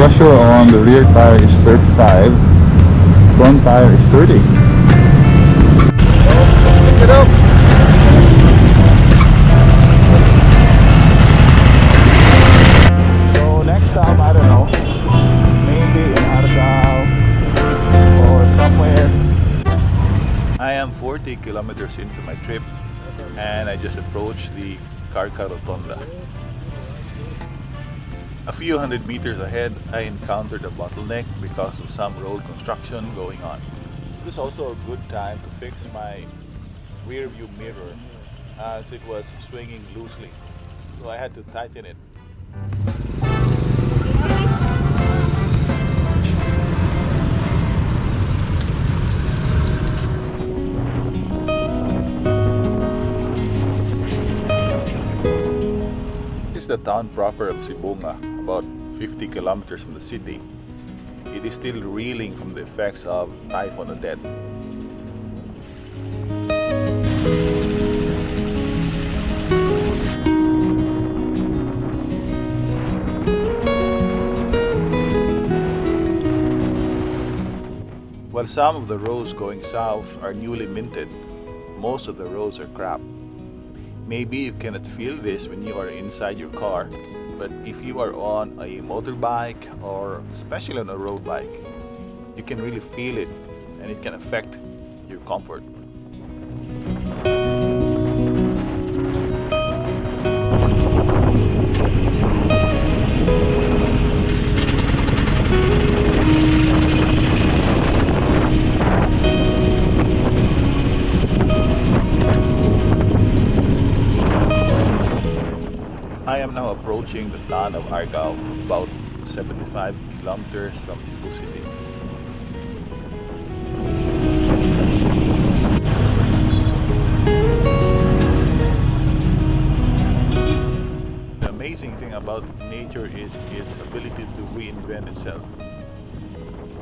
pressure on the rear tire is 35, front tire is 30. Pick it up! So next stop, I don't know, maybe in Argao or somewhere. I am 40 kilometers into my trip and I just approached the Carca Rotonda. A few hundred meters ahead, I encountered a bottleneck because of some road construction going on. It was also a good time to fix my rear view mirror as it was swinging loosely, so I had to tighten it. This is the town proper of Sibonga, about 50 kilometers from the city. It is still reeling from the effects of Typhoon Odette. While some of the roads going south are newly minted, most of the roads are crap. Maybe you cannot feel this when you are inside your car, but if you are on a motorbike or especially on a road bike, you can really feel it and it can affect your comfort. I am now approaching the town of Argao, about 75 kilometers from Cebu City. The amazing thing about nature is its ability to reinvent itself.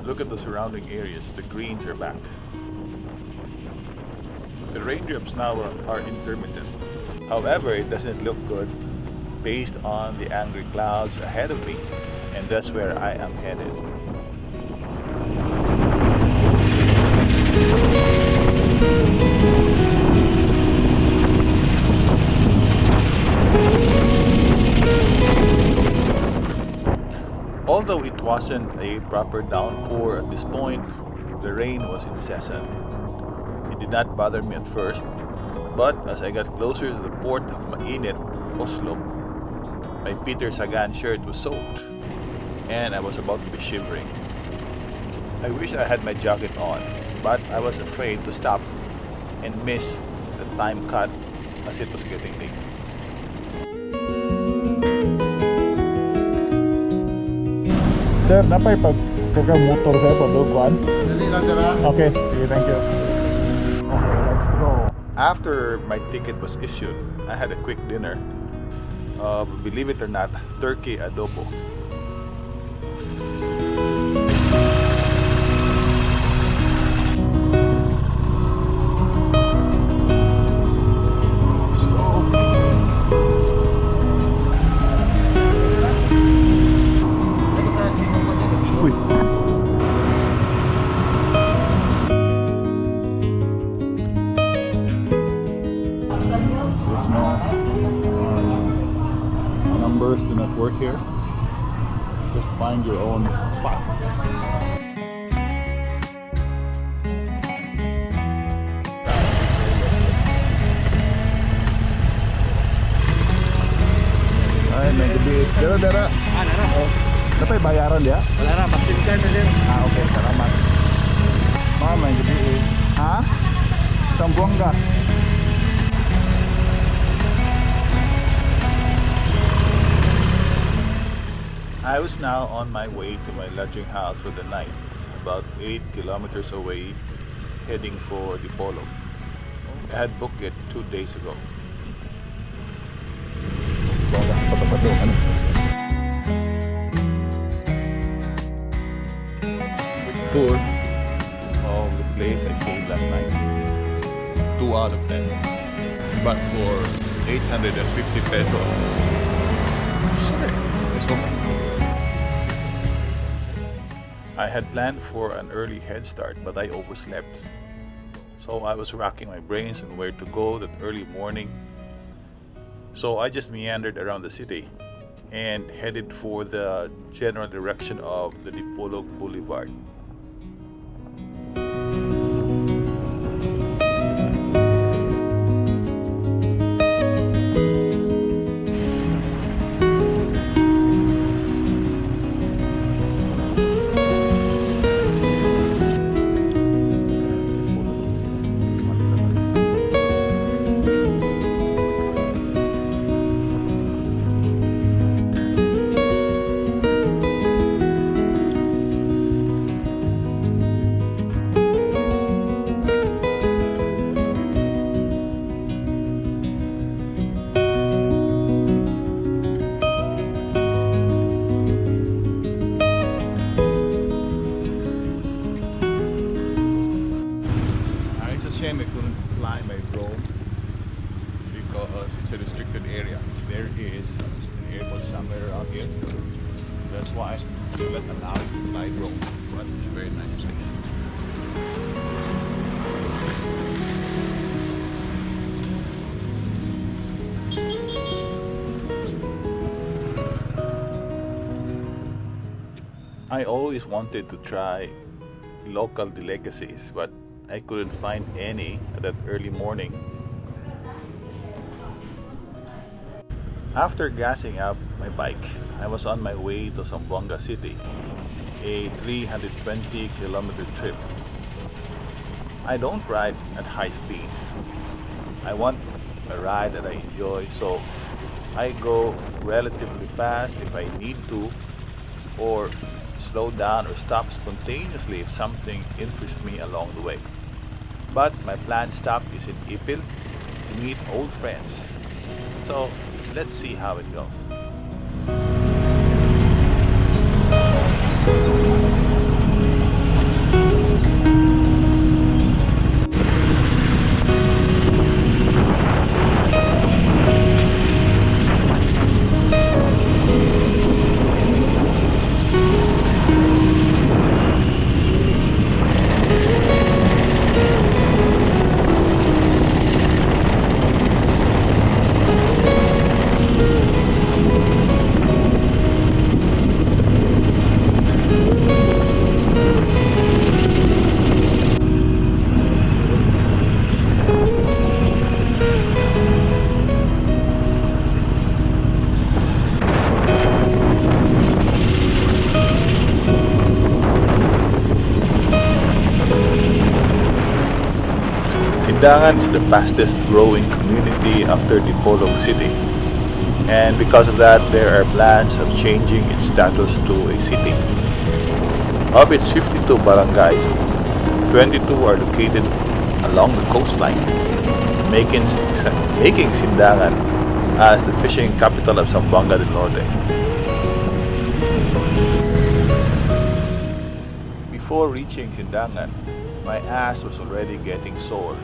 Look at the surrounding areas, the greens are back. The raindrops now are intermittent. However, it doesn't look good based on the angry clouds ahead of me, and that's where I am headed. Although it wasn't a proper downpour at this point, the rain was incessant. It did not bother me at first, but as I got closer to the port of Mainit, Oslo, my Peter Sagan shirt was soaked, and I was about to be shivering. I wish I had my jacket on, but I was afraid to stop and miss the time cut as it was getting late. Sir, napay pag motor sir, pag-duguan? Dali lang sir ha? Okay, thank you. Okay, let's go. After my ticket was issued, I had a quick dinner. Believe it or not, turkey adobo. Numbers do not work here. Just find your own spot. Ay, may gabi. Dara. Oh, dapat bayaran dia? Wala na, pag-SIM card na din. Okay, salamat. May gabi. Ha? Zamboanga. I was now on my way to my lodging house for the night, about 8 kilometers away, heading for Dipolo. I had booked it 2 days ago. Tour of the place I stayed last night. 2 out of 10. But for 850 pesos. Sorry, let's go. I had planned for an early head start, but I overslept. So I was racking my brains on where to go that early morning. So I just meandered around the city and headed for the general direction of the Dipolog Boulevard. It's a shame I couldn't fly my drone because it's a restricted area. There is an airport somewhere around here. That's why they let allow you to fly drone. But it's a very nice place. I always wanted to try local delicacies, but I couldn't find any at that early morning. After gassing up my bike, I was on my way to Zamboanga City, a 320-kilometer trip. I don't ride at high speeds. I want a ride that I enjoy, so I go relatively fast if I need to, or slow down or stop spontaneously if something interests me along the way. But my planned stop is in Ipil to meet old friends. So let's see how it goes. Sindangan is the fastest growing community after Dipolog City, and because of that there are plans of changing its status to a city. Of its 52 barangays, 22 are located along the coastline, making Sindangan as the fishing capital of Zamboanga del Norte. Before reaching Sindangan, my ass was already getting sore,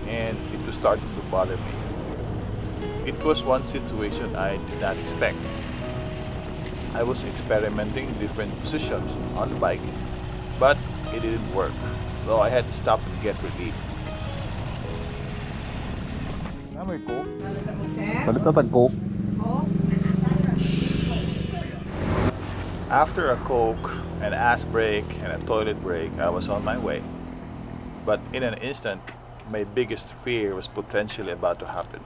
and it was starting to bother me. It was one situation I did not expect. I was experimenting different positions on the bike, but it didn't work, so I had to stop and get relief. May coke? Palit na coke. After a coke, an ass break, and a toilet break, I was on my way. But in an instant, my biggest fear was potentially about to happen.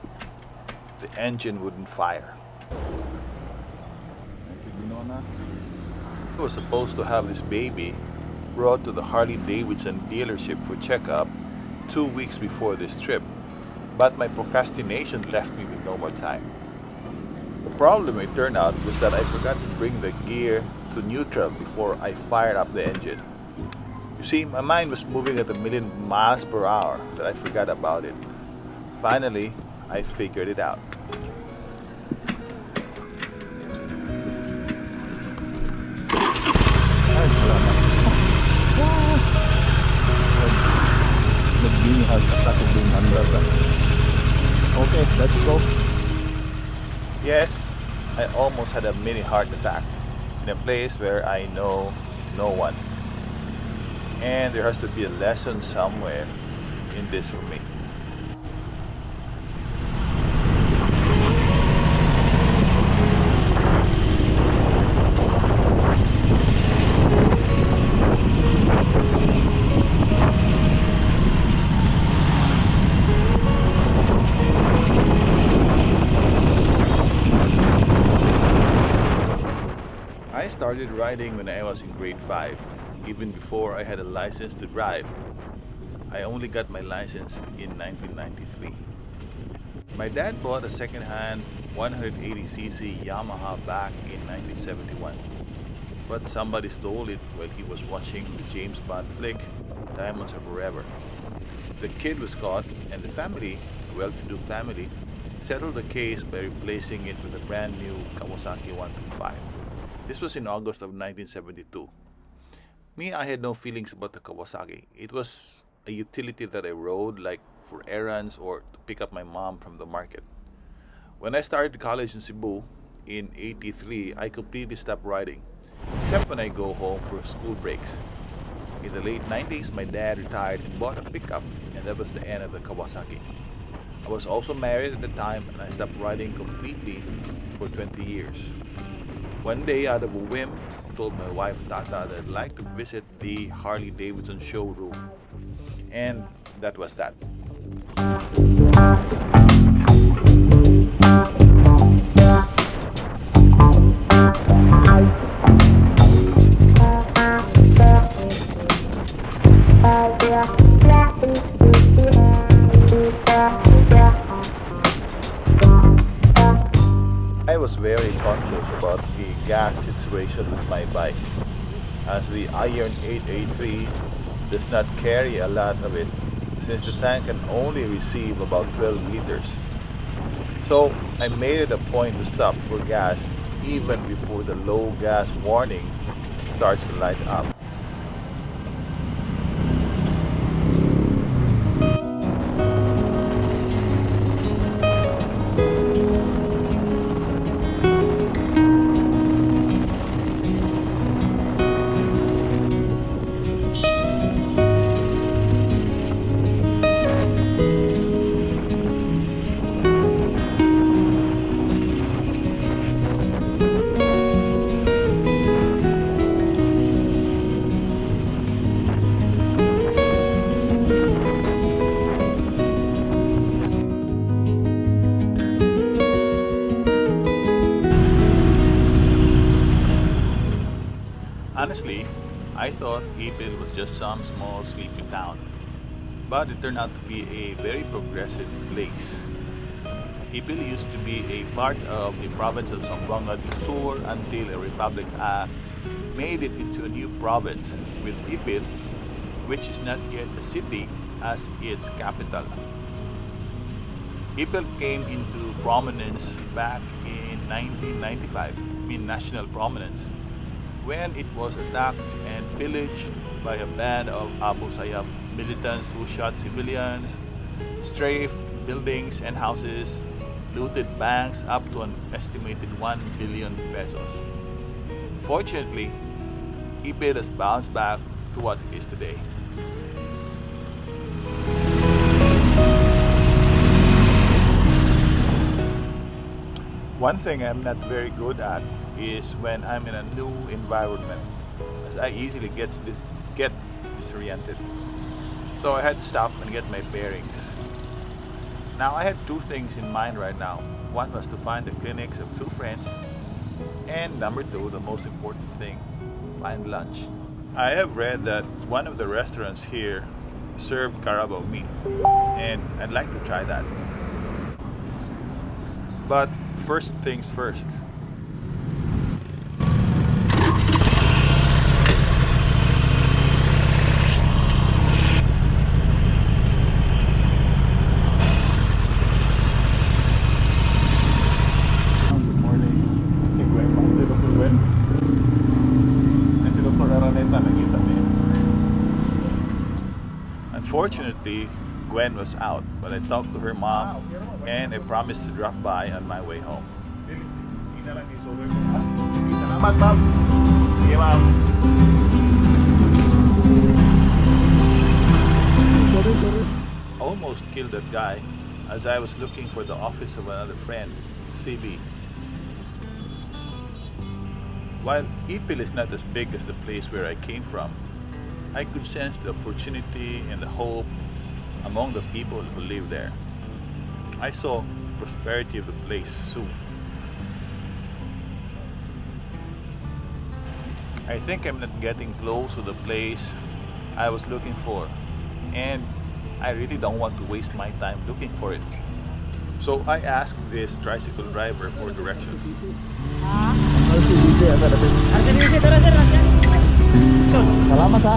The engine wouldn't fire. I was supposed to have this baby brought to the Harley-Davidson dealership for checkup 2 weeks before this trip, but my procrastination left me with no more time. The problem, it turned out, was that I forgot to bring the gear to neutral before I fired up the engine. You see, my mind was moving at 1,000,000 miles per hour that I forgot about it. Finally, I figured it out. Okay, let's go. Yes, I almost had a mini heart attack in a place where I know no one. And there has to be a lesson somewhere in this for me. I started riding when I was in grade 5, even before I had a license to drive. I only got my license in 1993. My dad bought a second-hand 180cc Yamaha back in 1971, but somebody stole it while he was watching the James Bond flick, Diamonds Are Forever. The kid was caught, and the family, a well-to-do family, settled the case by replacing it with a brand new Kawasaki 125. This was in August of 1972. Me, I had no feelings about the Kawasaki. It was a utility that I rode like for errands or to pick up my mom from the market. When I started college in Cebu in '83, I completely stopped riding, except when I go home for school breaks. In the late 90s, my dad retired and bought a pickup, and that was the end of the Kawasaki. I was also married at the time, and I stopped riding completely for 20 years. One day, out of a whim, I told my wife Tata that I'd like to visit the Harley Davidson showroom. And that was that. I was very conscious about the gas situation with my bike, as the Iron 883 does not carry a lot of it, since the tank can only receive about 12 liters. So I made it a point to stop for gas even before the low gas warning starts to light up. Honestly, I thought Ipil was just some small sleepy town, but it turned out to be a very progressive place. Ipil used to be a part of the province of Zamboanga del Sur until a Republic Act made it into a new province with Ipil, which is not yet a city, as its capital. Ipil came into prominence back in 1995, national prominence, when it was attacked and pillaged by a band of Abu Sayyaf militants who shot civilians, strafed buildings and houses, looted banks up to an estimated 1 billion pesos. Fortunately, Ipil has bounced back to what it is today. One thing I'm not very good at is when I'm in a new environment, as I easily get disoriented. So I had to stop and get my bearings. Now I had two things in mind right now. One was to find the clinics of two friends, and number two, the most important thing, find lunch. I have read that one of the restaurants here served Carabao meat, and I'd like to try that. But first things first. Unfortunately, Gwen was out, but I talked to her mom and I promised to drop by on my way home. Salamat, ma'am. Sige, ma'am. Almost killed that guy as I was looking for the office of another friend, CB. While Ipil is not as big as the place where I came from, I could sense the opportunity and the hope among the people who live there. I saw prosperity of the place soon. I think I'm not getting close to the place I was looking for, and I really don't want to waste my time looking for it. So I asked this tricycle driver for directions. Salamat ha.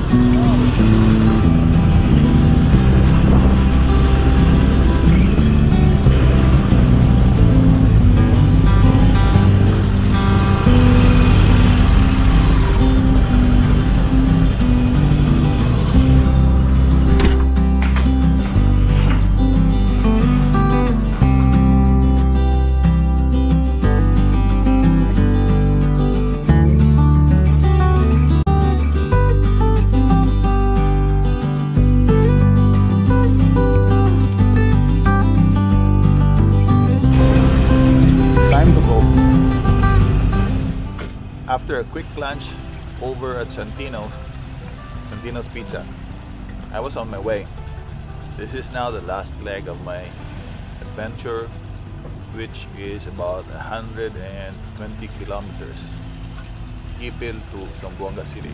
After a quick lunch over at Santino's Pizza, I was on my way. This is now the last leg of my adventure, which is about 120 kilometers, Ipil to Zamboanga City.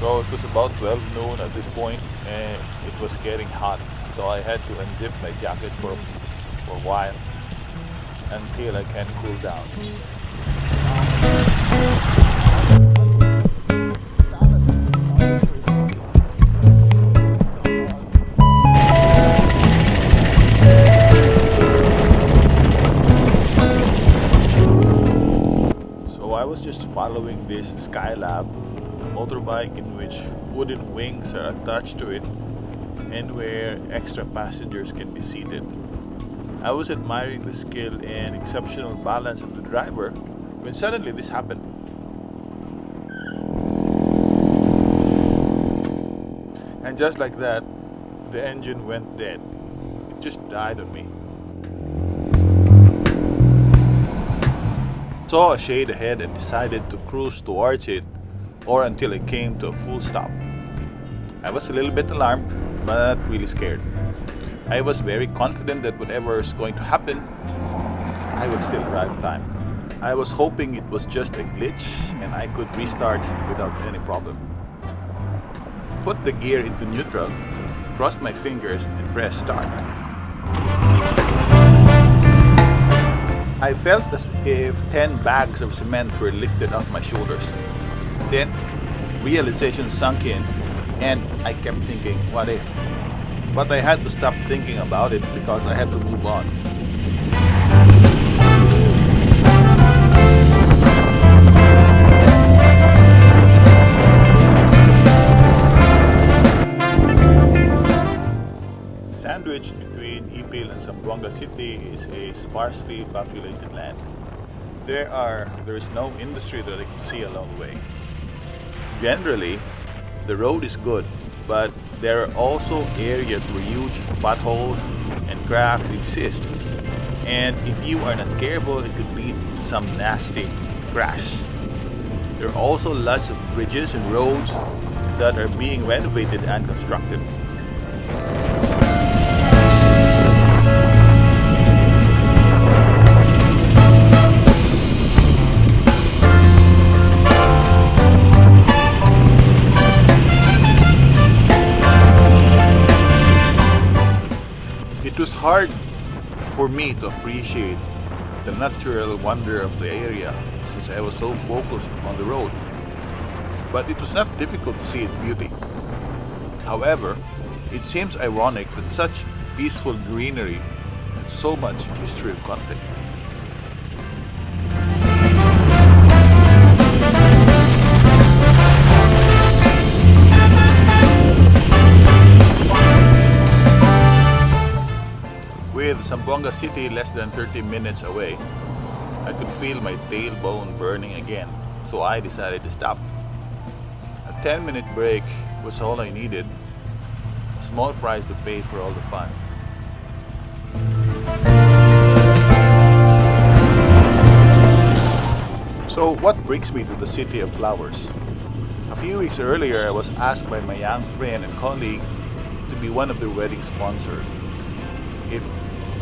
So it was about 12 noon at this point, and it was getting hot, so I had to unzip my jacket for a while until I can cool down. So I was just following this Skylab motorbike in which wooden wings are attached to it and where extra passengers can be seated. I was admiring the skill and exceptional balance of the driver when suddenly this happened. And just like that, the engine went dead. It just died on me. Saw a shade ahead and decided to cruise towards it, or until it came to a full stop. I was a little bit alarmed, but not really scared. I was very confident that whatever is going to happen, I would still arrive in time. I was hoping it was just a glitch and I could restart without any problem. Put the gear into neutral, crossed my fingers and pressed start. I felt as if 10 bags of cement were lifted off my shoulders. Then, realization sunk in, and I kept thinking, what if? But I had to stop thinking about it because I had to move on. Sandwiched between Ipil and Zamboanga City is a sparsely populated land. There is no industry that I can see along the way. Generally, the road is good, but there are also areas where huge potholes and cracks exist. And if you are not careful, it could lead to some nasty crash. There are also lots of bridges and roads that are being renovated and constructed. It was hard for me to appreciate the natural wonder of the area since I was so focused on the road. But it was not difficult to see its beauty. However, it seems ironic that such peaceful greenery and so much history of content. With Zamboanga city less than 30 minutes away, I could feel my tailbone burning again, so I decided to stop. A 10-minute break was all I needed, a small price to pay for all the fun. So what brings me to the city of flowers? A few weeks earlier, I was asked by my young friend and colleague to be one of their wedding sponsors. If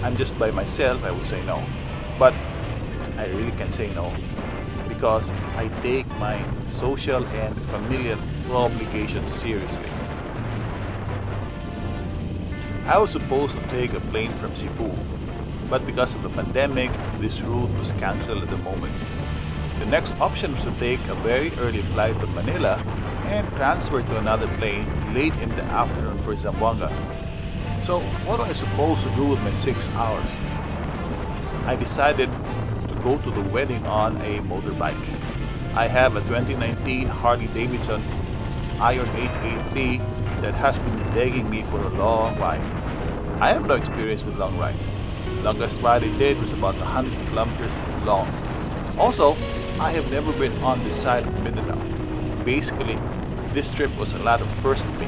I'm just by myself, I would say no. But I really can't say no because I take my social and familial obligations seriously. I was supposed to take a plane from Cebu, but because of the pandemic, this route was cancelled at the moment. The next option was to take a very early flight to Manila and transfer to another plane late in the afternoon for Zamboanga. So what was I supposed to do with my 6 hours? I decided to go to the wedding on a motorbike. I have a 2019 Harley-Davidson Iron 883 that has been begging me for a long while. I have no experience with long rides. The longest ride I did was about 100 kilometers long. Also, I have never been on this side of Mindanao. Basically, this trip was a lot of first for me.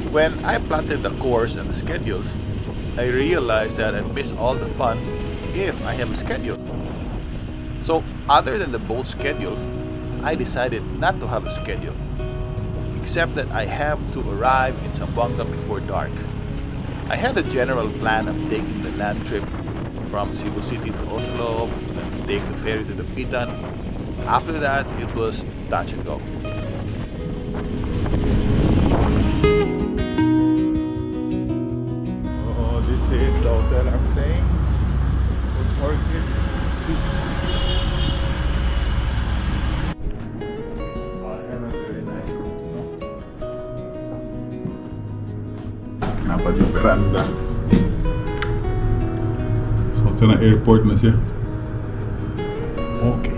When I plotted the course and the schedules, I realized that I'd miss all the fun if I have a schedule. So, other than the boat schedules, I decided not to have a schedule, except that I have to arrive in Zamboanga before dark. I had a general plan of taking the land trip from Cebu City to Oslo and take the ferry to the Pitan. After that, it was touch and go. Oh, this is the hotel I'm saying. Orchid Beach. Dapat yung veranda. So, ito na airport na siya. Okay.